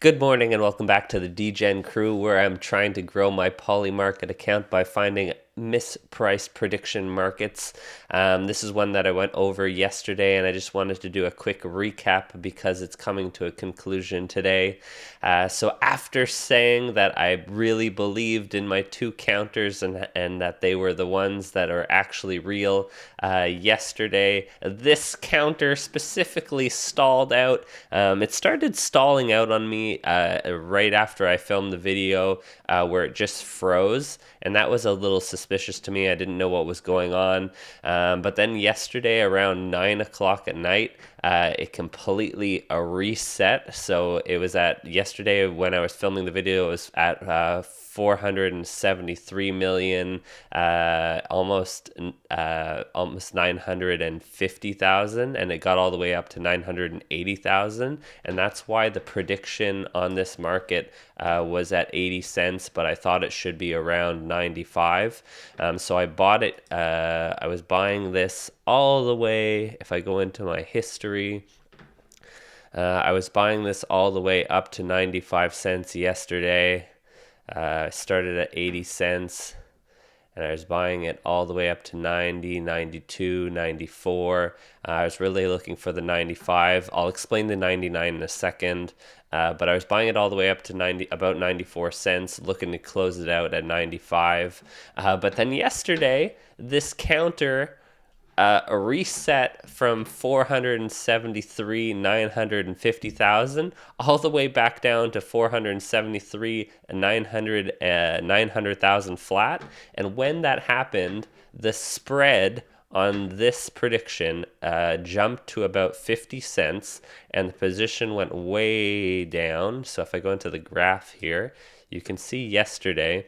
Good morning and welcome back to the Degen crew, where I'm trying to grow my polymarket account by finding mispriced prediction markets. This is one that I went over yesterday, and I just wanted to do a quick recap because it's coming to a conclusion today. So after saying that I really believed in my two counters and that they were the ones that are actually real, yesterday this counter specifically stalled out. It started stalling out on me right after I filmed the video, where it just froze, and that was a little suspicious to me. I didn't know what was going on, but then yesterday around 9 o'clock at night, it completely reset. So it was at yesterday when I was filming the video, it was at 473 million, almost 950,000, and it got all the way up to 980,000, and that's why the prediction on this market was at 80 cents, but I thought it should be around 95. So I bought it. I was buying this all the way, if I go into my history, I was buying this all the way up to 95 cents yesterday. Started at 80 cents, and I was buying it all the way up to 90, 92, 94. I was really looking for the 95. I'll explain the 99 in a second, but I was buying it all the way up to about 94 cents, looking to close it out at 95. But then yesterday, this counter a reset from 473 950,000 all the way back down to 473 900,000 flat. And when that happened, the spread on this prediction jumped to about 50 cents, and the position went way down. So if I go into the graph here, you can see yesterday,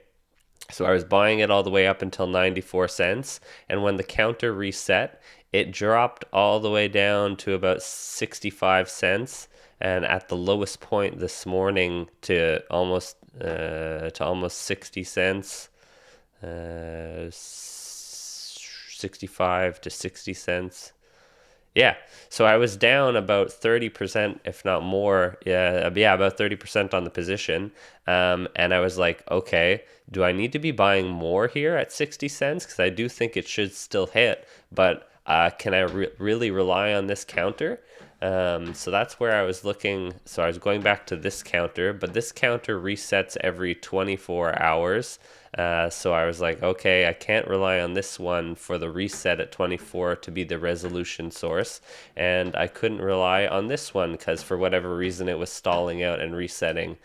so I was buying it all the way up until 94 cents, and when the counter reset, it dropped all the way down to about 65 cents, and at the lowest point this morning to almost 60 cents, 65 to 60 cents. Yeah, so I was down about 30%, if not more. Yeah, about 30% on the position. And I was like, okay, do I need to be buying more here at 60 cents? Because I do think it should still hit, but can I really rely on this counter? So that's where I was looking. So I was going back to this counter, but this counter resets every 24 hours. So I was like, okay, I can't rely on this one for the reset at 24 to be the resolution source. And I couldn't rely on this one because for whatever reason it was stalling out and resetting.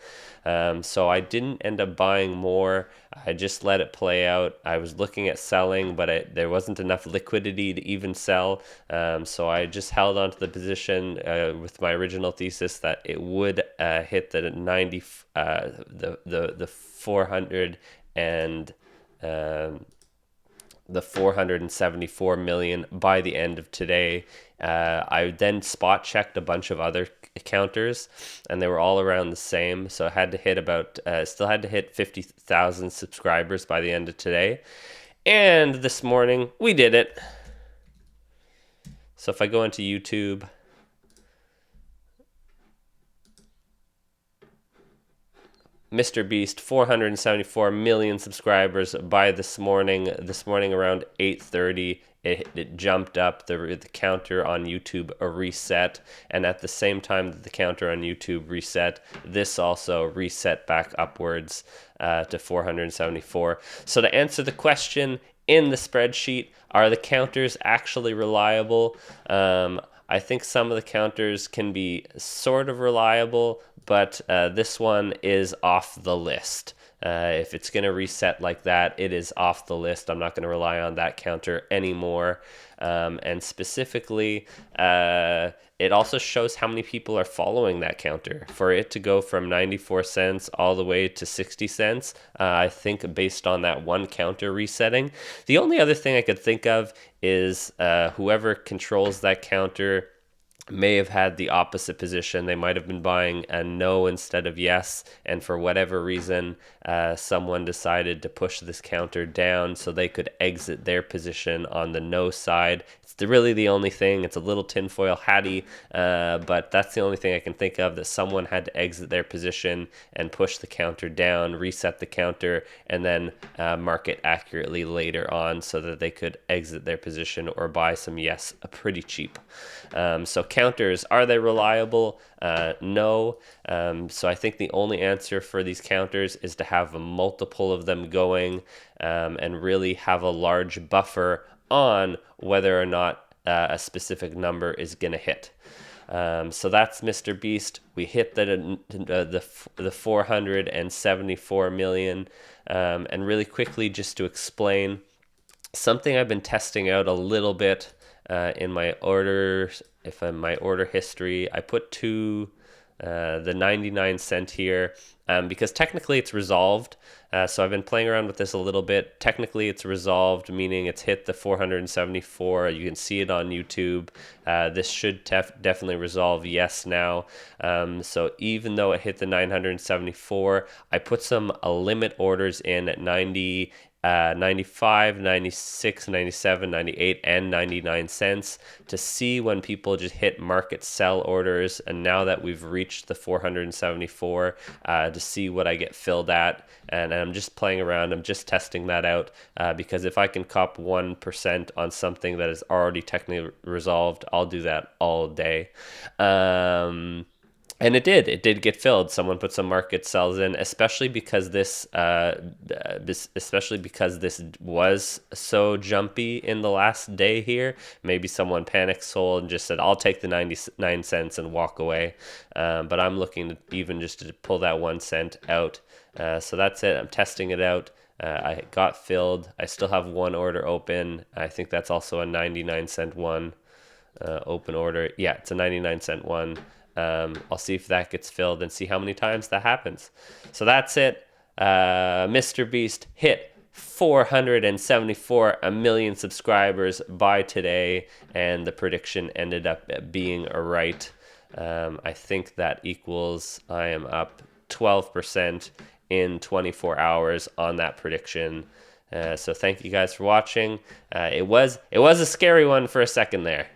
So I didn't end up buying more. I just let it play out. I was looking at selling, but there wasn't enough liquidity to even sell. So I just held on to the position with my original thesis that it would hit the 90, the 400 and the 474 million by the end of today. I then spot checked a bunch of other counters, and they were all around the same. So I had to hit still had to hit 50,000 subscribers by the end of today. And this morning we did it. So if I go into YouTube, MrBeast, 474 million subscribers by this morning. This morning around 8:30, it jumped up. The counter on YouTube reset, and at the same time that the counter on YouTube reset, this also reset back upwards to 474. So to answer the question in the spreadsheet, are the counters actually reliable? I think some of the counters can be sort of reliable, but this one is off the list. If it's going to reset like that, it is off the list. I'm not going to rely on that counter anymore. And specifically, it also shows how many people are following that counter. For it to go from 94 cents all the way to 60 cents, I think based on that one counter resetting. The only other thing I could think of is whoever controls that counter may have had the opposite position. They might have been buying a no instead of yes, and for whatever reason, someone decided to push this counter down so they could exit their position on the no side. It's really the only thing. It's a little tinfoil hatty, but that's the only thing I can think of, that someone had to exit their position and push the counter down, reset the counter, and then mark it accurately later on so that they could exit their position or buy some yes pretty cheap. So counters, are they reliable? No. So I think the only answer for these counters is to have a multiple of them going, and really have a large buffer on whether or not a specific number is going to hit. So that's MrBeast. We hit the 474 million. And really quickly, just to explain, something I've been testing out a little bit in my orders, my order history, I put the 99 cent here, because technically it's resolved. So I've been playing around with this a little bit. Technically it's resolved, meaning it's hit the 474. You can see it on YouTube. This should definitely resolve yes now. So even though it hit the 974, I put some limit orders in at 90, 95, 96, 97, 98, and 99 cents to see when people just hit market sell orders. And now that we've reached the 474, to see what I get filled at. And I'm just playing around. I'm just testing that out, because if I can cop 1% on something that is already technically resolved, I'll do that all day. And it did get filled. Someone put some market sells in, especially because this was so jumpy in the last day here. Maybe someone panic sold and just said, I'll take the 99 cents and walk away. But I'm looking to even just to pull that 1 cent out. So that's it. I'm testing it out. I got filled. I still have one order open. I think that's also a 99 cent one, open order. Yeah, it's a 99 cent one. I'll see if that gets filled and see how many times that happens. So that's it. MrBeast hit 474 million subscribers by today, and the prediction ended up being right. I think that equals I am up 12% in 24 hours on that prediction. So thank you guys for watching. It was a scary one for a second there.